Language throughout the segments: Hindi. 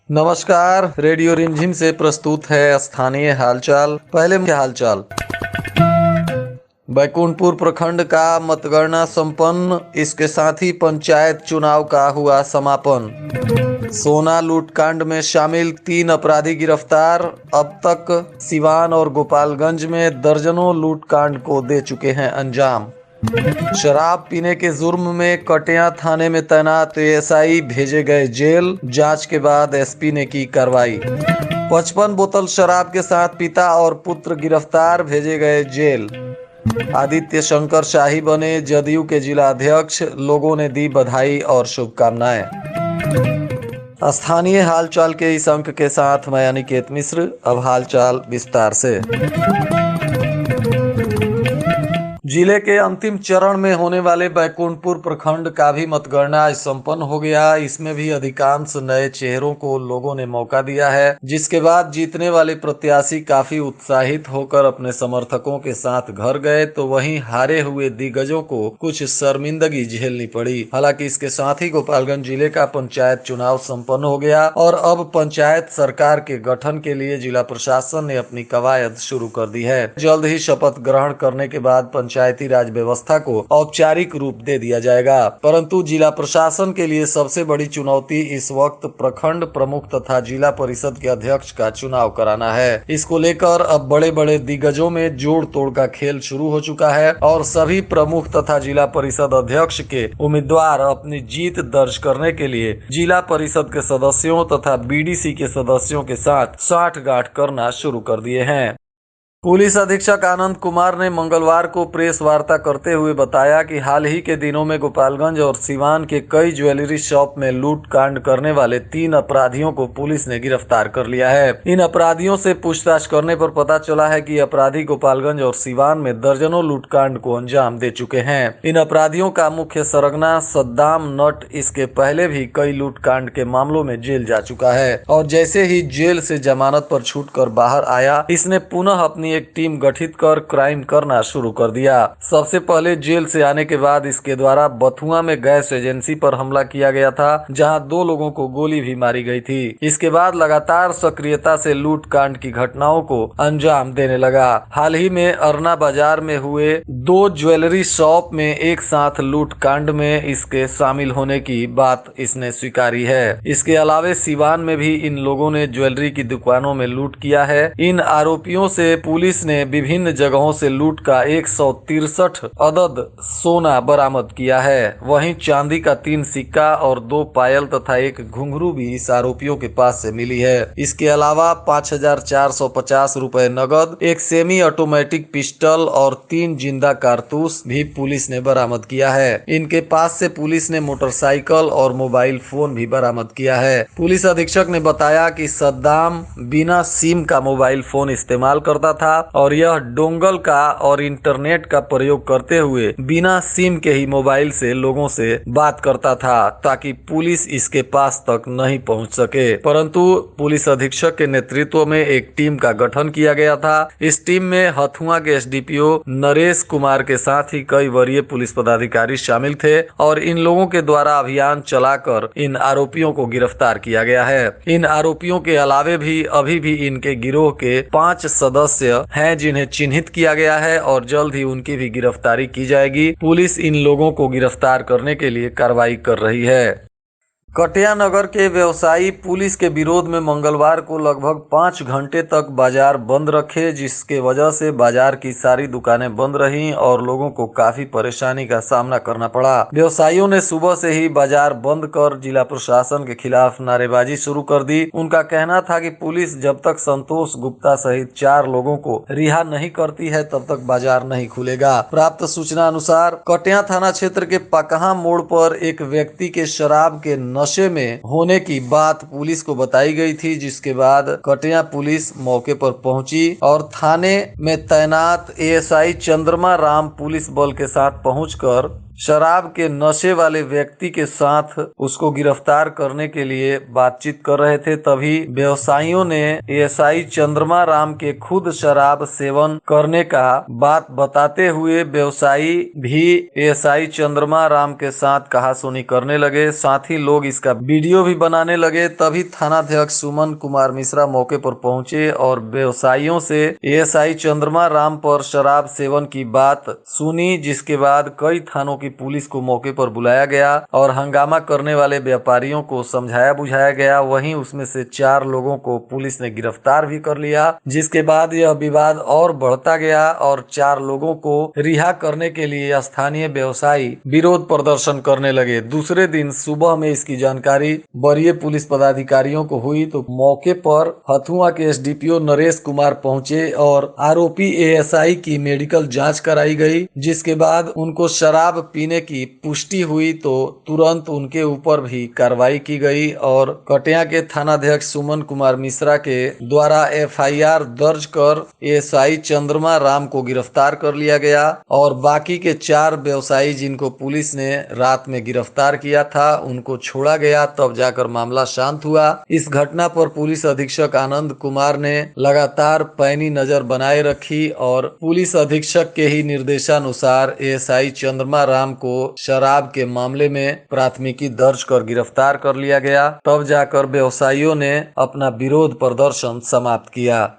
नमस्कार, रेडियो रिमझिम से प्रस्तुत है स्थानीय हालचाल। पहले के हालचाल। बैकुंठपुर प्रखंड का मतगणना संपन्न, इसके साथ ही पंचायत चुनाव का हुआ समापन। सोना लूटकांड में शामिल 3 अपराधी गिरफ्तार। अब तक सिवान और गोपालगंज में दर्जनों लूटकांड को दे चुके हैं अंजाम। शराब पीने के जुर्म में कटिया थाने में तैनात एएसआई भेजे गए जेल। जांच के बाद एसपी ने की कार्रवाई। 55 बोतल शराब के साथ पिता और पुत्र गिरफ्तार, भेजे गए जेल। आदित्य शंकर शाही बने जदयू के जिला अध्यक्ष, लोगों ने दी बधाई और शुभकामनाएं। स्थानीय हालचाल के इस अंक के साथ मैं अनिकेत मिश्र। अब हालचाल विस्तार से। जिले के अंतिम चरण में होने वाले बैकुंठपुर प्रखंड का भी मतगणना आज संपन्न हो गया। इसमें भी अधिकांश नए चेहरों को लोगों ने मौका दिया है, जिसके बाद जीतने वाले प्रत्याशी काफी उत्साहित होकर अपने समर्थकों के साथ घर गए, तो वहीं हारे हुए दिग्गजों को कुछ शर्मिंदगी झेलनी पड़ी। हालांकि इसके साथ ही गोपालगंज जिले का पंचायत चुनाव संपन्न हो गया और अब पंचायत सरकार के गठन के लिए जिला प्रशासन ने अपनी कवायद शुरू कर दी है। जल्द ही शपथ ग्रहण करने के बाद पंचायती राज व्यवस्था को औपचारिक रूप दे दिया जाएगा। परंतु जिला प्रशासन के लिए सबसे बड़ी चुनौती इस वक्त प्रखंड प्रमुख तथा जिला परिषद के अध्यक्ष का चुनाव कराना है। इसको लेकर अब बड़े बड़े दिग्गजों में जोड़ तोड़ का खेल शुरू हो चुका है और सभी प्रमुख तथा जिला परिषद अध्यक्ष के उम्मीदवार अपनी जीत दर्ज करने के लिए जिला परिषद के सदस्यों तथा बीडीसी के सदस्यों के साथ साठगांठ करना शुरू कर दिए हैं। पुलिस अधीक्षक आनंद कुमार ने मंगलवार को प्रेस वार्ता करते हुए बताया कि हाल ही के दिनों में गोपालगंज और सिवान के कई ज्वेलरी शॉप में लूट कांड करने वाले 3 अपराधियों को पुलिस ने गिरफ्तार कर लिया है। इन अपराधियों से पूछताछ करने पर पता चला है कि अपराधी गोपालगंज और सिवान में दर्जनों लूटकांड को अंजाम दे चुके हैं। इन अपराधियों का मुख्य सरगना सद्दाम नट इसके पहले भी कई लूटकांड के मामलों में जेल जा चुका है और जैसे ही जेल से जमानत पर छूटकर बाहर आया, इसने पुनः अपनी एक टीम गठित कर क्राइम करना शुरू कर दिया। सबसे पहले जेल से आने के बाद इसके द्वारा बथुआ में गैस एजेंसी पर हमला किया गया था, जहां 2 लोगों को गोली भी मारी गई थी। इसके बाद लगातार सक्रियता से लूट कांड की घटनाओं को अंजाम देने लगा। हाल ही में अरना बाजार में हुए 2 ज्वेलरी शॉप में एक साथ लूट कांड में इसके शामिल होने की बात इसने स्वीकारी है। इसके अलावे सिवान में भी इन लोगों ने ज्वेलरी की दुकानों में लूट किया है। इन आरोपियों से पुलिस ने विभिन्न जगहों से लूट का 163 अदद सोना बरामद किया है। वहीं चांदी का 3 सिक्का और 2 पायल तथा एक घुंघरू भी इस आरोपियों के पास से मिली है। इसके अलावा 5450 रुपए नगद, एक सेमी ऑटोमेटिक पिस्टल और 3 जिंदा कारतूस भी पुलिस ने बरामद किया है। इनके पास से पुलिस ने मोटरसाइकिल और मोबाइल फोन भी बरामद किया है। पुलिस अधीक्षक ने बताया कि सद्दाम बिना सिम का मोबाइल फोन इस्तेमाल करता था और यह डोंगल का और इंटरनेट का प्रयोग करते हुए बिना सिम के ही मोबाइल से लोगों से बात करता था, ताकि पुलिस इसके पास तक नहीं पहुंच सके। परंतु पुलिस अधीक्षक के नेतृत्व में एक टीम का गठन किया गया था। इस टीम में हथुआ के एसडीपीओ नरेश कुमार के साथ ही कई वरीय पुलिस पदाधिकारी शामिल थे और इन लोगों के द्वारा अभियान चलाकर इन आरोपियों को गिरफ्तार किया गया है। इन आरोपियों के अलावे भी अभी भी इनके गिरोह के 5 सदस्य हैं जिन्हें चिन्हित किया गया है और जल्द ही उनकी भी गिरफ्तारी की जाएगी। पुलिस इन लोगों को गिरफ्तार करने के लिए कार्रवाई कर रही है। कटिया नगर के व्यवसायी पुलिस के विरोध में मंगलवार को लगभग 5 घंटे तक बाजार बंद रखे, जिसके वजह से बाजार की सारी दुकानें बंद रहीं और लोगों को काफी परेशानी का सामना करना पड़ा। व्यवसायियों ने सुबह से ही बाजार बंद कर जिला प्रशासन के खिलाफ नारेबाजी शुरू कर दी। उनका कहना था कि पुलिस जब तक संतोष गुप्ता सहित 4 लोगों को रिहा नहीं करती है तब तक बाजार नहीं खुलेगा। प्राप्त सूचना अनुसार कटिया थाना क्षेत्र के पकहा मोड़ पर एक व्यक्ति के शराब के नशे में होने की बात पुलिस को बताई गई थी, जिसके बाद कटिया पुलिस मौके पर पहुंची और थाने में तैनात एएसआई चंद्रमा राम पुलिस बल के साथ पहुंचकर शराब के नशे वाले व्यक्ति के साथ उसको गिरफ्तार करने के लिए बातचीत कर रहे थे। तभी व्यवसायियों ने एएसआई चंद्रमा राम के खुद शराब सेवन करने का बात बताते हुए व्यवसायी भी एएसआई चंद्रमा राम के साथ कहासुनी करने लगे। साथ ही लोग इसका वीडियो भी बनाने लगे। तभी थानाध्यक्ष सुमन कुमार मिश्रा मौके पर पहुंचे और व्यवसायियों से एएसआई चंद्रमा राम पर शराब सेवन की बात सुनी, जिसके बाद कई थानों की पुलिस को मौके पर बुलाया गया और हंगामा करने वाले व्यापारियों को समझाया बुझाया गया। वहीं उसमें से 4 लोगों को पुलिस ने गिरफ्तार भी कर लिया, जिसके बाद यह विवाद और बढ़ता गया और 4 लोगों को रिहा करने के लिए स्थानीय व्यवसायी विरोध प्रदर्शन करने लगे। दूसरे दिन सुबह में इसकी जानकारी वरीय पुलिस पदाधिकारियों को हुई तो मौके पर हथुआ के एसडीपीओ नरेश कुमार पहुंचे और आरोपी एएसआई की मेडिकल जांच कराई गई, जिसके बाद उनको शराब पीने की पुष्टि हुई तो तुरंत उनके ऊपर भी कार्रवाई की गई और कटिया के थानाध्यक्ष सुमन कुमार मिश्रा के द्वारा एफआईआर दर्ज कर एएसआई चंद्रमा राम को गिरफ्तार कर लिया गया और बाकी के 4 व्यवसायी जिनको पुलिस ने रात में गिरफ्तार किया था उनको छोड़ा गया। तब जाकर मामला शांत हुआ। इस घटना पर पुलिस अधीक्षक आनंद कुमार ने लगातार पैनी नजर बनाए रखी और पुलिस अधीक्षक के ही निर्देशानुसार एएसआई चंद्रमा राम को शराब के मामले में प्राथमिकी दर्ज कर गिरफ्तार कर लिया गया। तब जाकर व्यवसायियों ने अपना विरोध प्रदर्शन समाप्त किया।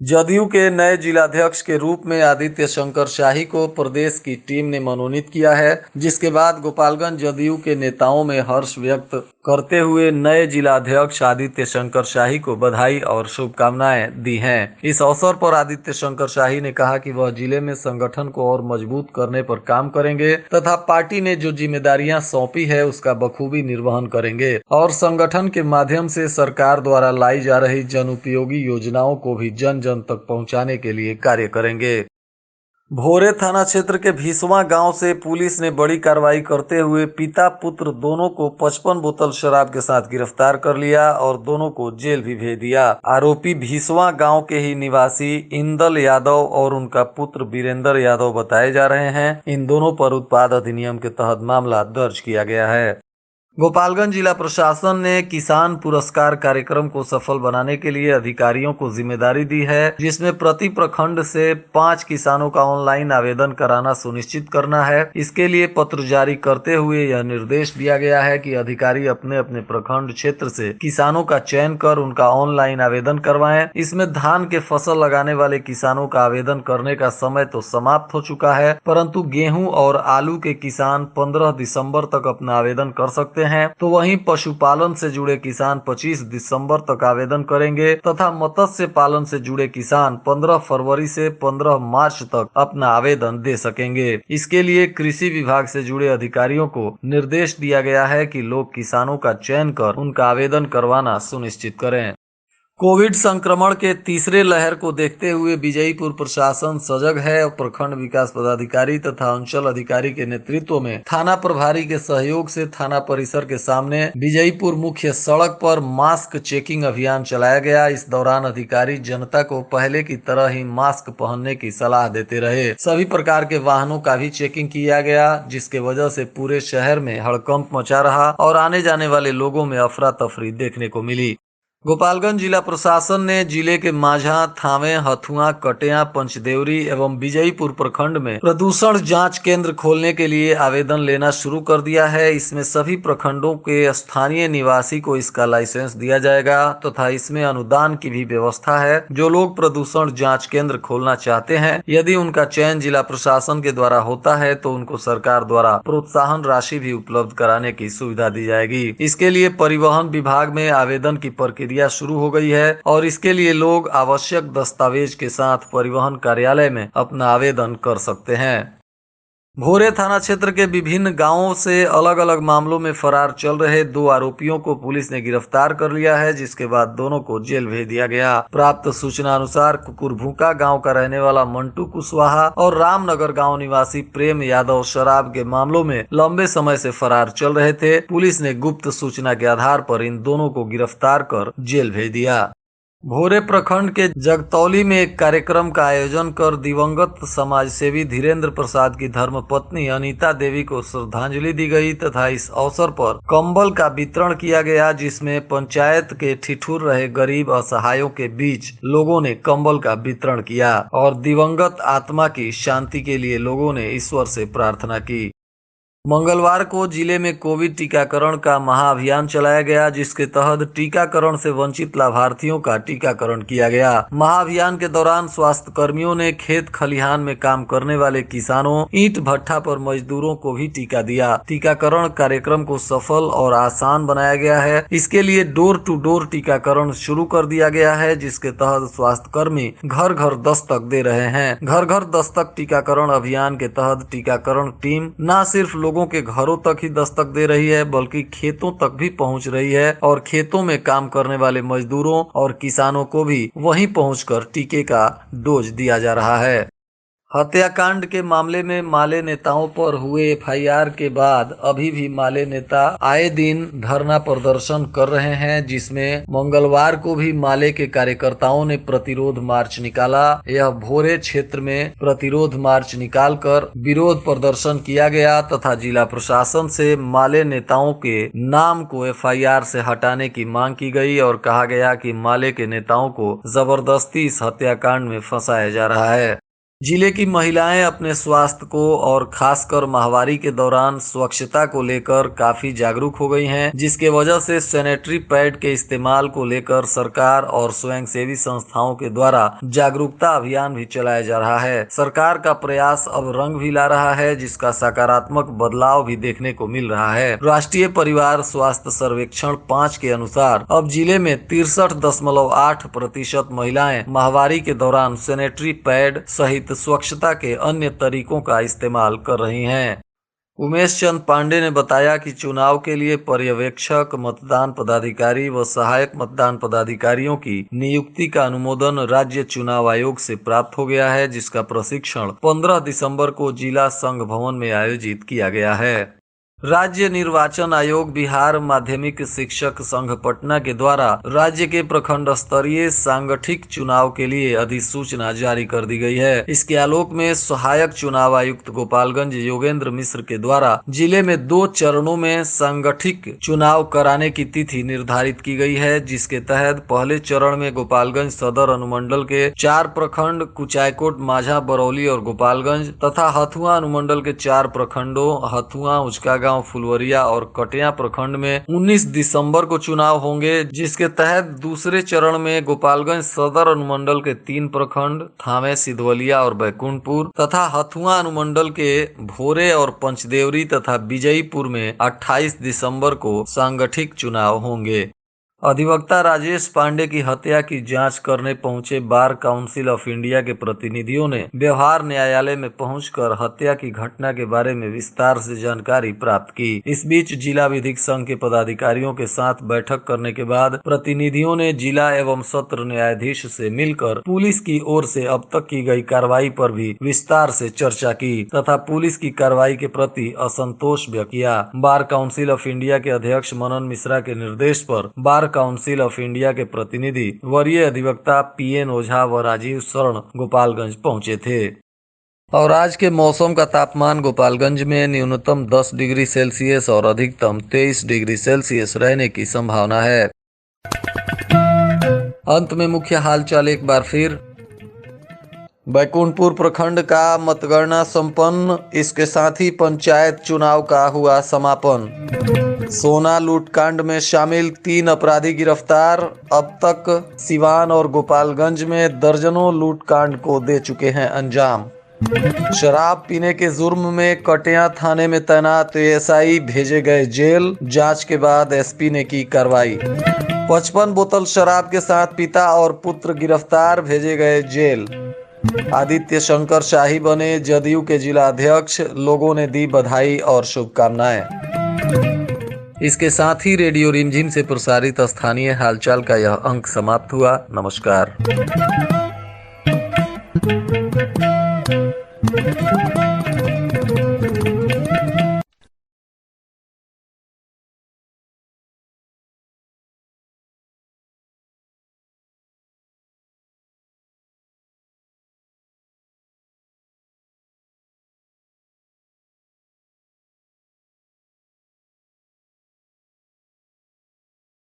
जदयू के नए जिलाध्यक्ष के रूप में आदित्य शंकर शाही को प्रदेश की टीम ने मनोनीत किया है, जिसके बाद गोपालगंज जदयू के नेताओं में हर्ष व्यक्त करते हुए नए जिलाध्यक्ष आदित्य शंकर शाही को बधाई और शुभकामनाएं दी हैं। इस अवसर पर आदित्य शंकर शाही ने कहा कि वह जिले में संगठन को और मजबूत करने पर काम करेंगे तथा पार्टी ने जो जिम्मेदारियां सौंपी है उसका बखूबी निर्वहन करेंगे और संगठन के माध्यम से सरकार द्वारा लाई जा रही जनउपयोगी योजनाओं को भी जन जन तक पहुंचाने के लिए कार्य करेंगे। भोरे थाना क्षेत्र के भीसवा गांव से पुलिस ने बड़ी कार्रवाई करते हुए पिता पुत्र दोनों को 55 बोतल शराब के साथ गिरफ्तार कर लिया और दोनों को जेल भी भेज दिया। आरोपी भीसवा गांव के ही निवासी इंदल यादव और उनका पुत्र वीरेंद्र यादव बताए जा रहे हैं। इन दोनों पर उत्पाद अधिनियम के तहत मामला दर्ज किया गया है। गोपालगंज जिला प्रशासन ने किसान पुरस्कार कार्यक्रम को सफल बनाने के लिए अधिकारियों को जिम्मेदारी दी है, जिसमें प्रति प्रखंड से 5 किसानों का ऑनलाइन आवेदन कराना सुनिश्चित करना है। इसके लिए पत्र जारी करते हुए यह निर्देश दिया गया है कि अधिकारी अपने अपने प्रखंड क्षेत्र से किसानों का चयन कर उनका ऑनलाइन आवेदन करवाएं। इसमें धान के फसल लगाने वाले किसानों का आवेदन करने का समय तो समाप्त हो चुका है, परंतु गेहूं और आलू के किसान 15 दिसंबर तक अपना आवेदन कर सकते हैं। तो वहीं पशुपालन से जुड़े किसान 25 दिसंबर तक आवेदन करेंगे तथा मत्स्य पालन से जुड़े किसान 15 फरवरी से 15 मार्च तक अपना आवेदन दे सकेंगे। इसके लिए कृषि विभाग से जुड़े अधिकारियों को निर्देश दिया गया है कि लोग किसानों का चयन कर उनका आवेदन करवाना सुनिश्चित करें। कोविड संक्रमण के तीसरे लहर को देखते हुए विजयीपुर प्रशासन सजग है और प्रखंड विकास पदाधिकारी तथा अंचल अधिकारी के नेतृत्व में थाना प्रभारी के सहयोग से थाना परिसर के सामने विजयीपुर मुख्य सड़क पर मास्क चेकिंग अभियान चलाया गया। इस दौरान अधिकारी जनता को पहले की तरह ही मास्क पहनने की सलाह देते रहे। सभी प्रकार के वाहनों का भी चेकिंग किया गया, जिसके वजह से पूरे शहर में हड़कंप मचा रहा और आने जाने वाले लोगों में अफरा तफरी देखने को मिली। गोपालगंज जिला प्रशासन ने जिले के माझा, थावे, हथुआ, कटिया, पंचदेवरी एवं विजयीपुर प्रखंड में प्रदूषण जांच केंद्र खोलने के लिए आवेदन लेना शुरू कर दिया है। इसमें सभी प्रखंडों के स्थानीय निवासी को इसका लाइसेंस दिया जाएगा तथा इसमें अनुदान की भी व्यवस्था है। जो लोग प्रदूषण जांच केंद्र खोलना चाहते हैं, यदि उनका चयन जिला प्रशासन के द्वारा होता है तो उनको सरकार द्वारा प्रोत्साहन राशि भी उपलब्ध कराने की सुविधा दी जाएगी। इसके लिए परिवहन विभाग में आवेदन की प्रक्रिया शुरू हो गई है और इसके लिए लोग आवश्यक दस्तावेज के साथ परिवहन कार्यालय में अपना आवेदन कर सकते हैं। भोरे थाना क्षेत्र के विभिन्न गांवों से अलग अलग मामलों में फरार चल रहे 2 आरोपियों को पुलिस ने गिरफ्तार कर लिया है, जिसके बाद दोनों को जेल भेज दिया गया। प्राप्त सूचना अनुसार कुकुरभूका गांव का रहने वाला मंटू कुशवाहा और रामनगर गांव निवासी प्रेम यादव शराब के मामलों में लंबे समय से फरार चल रहे थे। पुलिस ने गुप्त सूचना के आधार पर इन दोनों को गिरफ्तार कर जेल भेज दिया। भोरे प्रखंड के जगतौली में एक कार्यक्रम का आयोजन कर दिवंगत समाजसेवी धीरेन्द्र प्रसाद की धर्मपत्नी अनीता देवी को श्रद्धांजलि दी गई तथा इस अवसर पर कंबल का वितरण किया गया, जिसमें पंचायत के ठिठुर रहे गरीब असहायों के बीच लोगों ने कंबल का वितरण किया और दिवंगत आत्मा की शांति के लिए लोगों ने ईश्वर से प्रार्थना की। मंगलवार को जिले में कोविड टीकाकरण का महाअभियान चलाया गया, जिसके तहत टीकाकरण से वंचित लाभार्थियों का टीकाकरण किया गया। महाअभियान के दौरान स्वास्थ्य कर्मियों ने खेत खलिहान में काम करने वाले किसानों, ईंट भट्ठा पर मजदूरों को भी टीका दिया। टीकाकरण कार्यक्रम को सफल और आसान बनाया गया है। इसके लिए डोर टू डोर टीकाकरण शुरू कर दिया गया है, जिसके तहत स्वास्थ्य कर्मी घर घर दस्तक दे रहे हैं। घर घर दस्तक टीकाकरण अभियान के तहत टीकाकरण टीम न सिर्फ लोगों के घरों तक ही दस्तक दे रही है, बल्कि खेतों तक भी पहुंच रही है और खेतों में काम करने वाले मजदूरों और किसानों को भी वहीं पहुंचकर टीके का डोज दिया जा रहा है। हत्याकांड के मामले में माले नेताओं पर हुए एफआईआर के बाद अभी भी माले नेता आए दिन धरना प्रदर्शन कर रहे हैं, जिसमें मंगलवार को भी माले के कार्यकर्ताओं ने प्रतिरोध मार्च निकाला। यह भोरे क्षेत्र में प्रतिरोध मार्च निकालकर विरोध प्रदर्शन किया गया तथा जिला प्रशासन से माले नेताओं के नाम को एफआईआर से हटाने की मांग की गई और कहा गया कि माले के नेताओं को जबरदस्ती इस हत्याकांड में फंसाया जा रहा है। जिले की महिलाएं अपने स्वास्थ्य को और खासकर माहवारी के दौरान स्वच्छता को लेकर काफी जागरूक हो गई हैं, जिसके वजह से सैनिटरी पैड के इस्तेमाल को लेकर सरकार और स्वयंसेवी संस्थाओं के द्वारा जागरूकता अभियान भी चलाया जा रहा है। सरकार का प्रयास अब रंग भी ला रहा है, जिसका सकारात्मक बदलाव भी देखने को मिल रहा है। राष्ट्रीय परिवार स्वास्थ्य सर्वेक्षण 5 के अनुसार अब जिले में 63.8% महिलाएं माहवारी के दौरान सैनिटरी पैड सहित स्वच्छता के अन्य तरीकों का इस्तेमाल कर रही हैं। उमेश चंद पांडे ने बताया कि चुनाव के लिए पर्यवेक्षक, मतदान पदाधिकारी व सहायक मतदान पदाधिकारियों की नियुक्ति का अनुमोदन राज्य चुनाव आयोग से प्राप्त हो गया है, जिसका प्रशिक्षण 15 दिसंबर को जिला संघ भवन में आयोजित किया गया है। राज्य निर्वाचन आयोग बिहार माध्यमिक शिक्षक संघ पटना के द्वारा राज्य के प्रखंड स्तरीय सांगठिक चुनाव के लिए अधिसूचना जारी कर दी गई है। इसके आलोक में सहायक चुनाव आयुक्त गोपालगंज योगेंद्र मिश्र के द्वारा जिले में 2 चरणों में सांगठिक चुनाव कराने की तिथि निर्धारित की गई है, जिसके तहत पहले चरण में गोपालगंज सदर अनुमंडल के 4 प्रखंड कुचायकोट, माझा, बरौली और गोपालगंज तथा हथुआ अनुमंडल के 4 प्रखंडों हथुआ, उचकागांव, फुलवरिया और कटिया प्रखंड में 19 दिसंबर को चुनाव होंगे, जिसके तहत दूसरे चरण में गोपालगंज सदर अनुमंडल के 3 प्रखंड थामे, सिधवलिया और बैकुंठपुर तथा हथुआ अनुमंडल के भोरे और पंचदेवरी तथा विजयीपुर में 28 दिसंबर को सांगठिक चुनाव होंगे। अधिवक्ता राजेश पांडे की हत्या की जांच करने पहुंचे बार काउंसिल ऑफ इंडिया के प्रतिनिधियों ने व्यवहार न्यायालय में पहुंचकर हत्या की घटना के बारे में विस्तार से जानकारी प्राप्त की। इस बीच जिला विधिक संघ के पदाधिकारियों के साथ बैठक करने के बाद प्रतिनिधियों ने जिला एवं सत्र न्यायाधीश से मिलकर पुलिस की ओर से अब तक की गई कार्रवाई पर भी विस्तार से चर्चा की तथा पुलिस की कार्रवाई के प्रति असंतोष व्यक्त किया। बार काउंसिल ऑफ इंडिया के अध्यक्ष मनन मिश्रा के निर्देश पर बार काउंसिल ऑफ इंडिया के प्रतिनिधि वरीय अधिवक्ता पीएन ओझा व राजीव शरण गोपालगंज पहुंचे थे। और आज के मौसम का तापमान गोपालगंज में न्यूनतम 10 डिग्री सेल्सियस और अधिकतम 23 डिग्री सेल्सियस रहने की संभावना है। अंत में मुख्य हालचाल एक बार फिर। बैकुंठपुर प्रखंड का मतगणना संपन्न, इसके साथ ही पंचायत चुनाव का हुआ समापन। सोना लूटकांड में शामिल 3 अपराधी गिरफ्तार। अब तक सिवान और गोपालगंज में दर्जनों लूटकांड को दे चुके हैं अंजाम। शराब पीने के जुर्म में कटिया थाने में तैनात एएसआई भेजे गए जेल। जांच के बाद एसपी ने की कार्रवाई। 55 बोतल शराब के साथ पिता और पुत्र गिरफ्तार, भेजे गए जेल। आदित्य शंकर शाही बने जदयू के जिला अध्यक्ष। लोगों ने दी बधाई और शुभकामनाएं। इसके साथ ही रेडियो रिमझिम से प्रसारित स्थानीय हालचाल का यह अंक समाप्त हुआ। नमस्कार।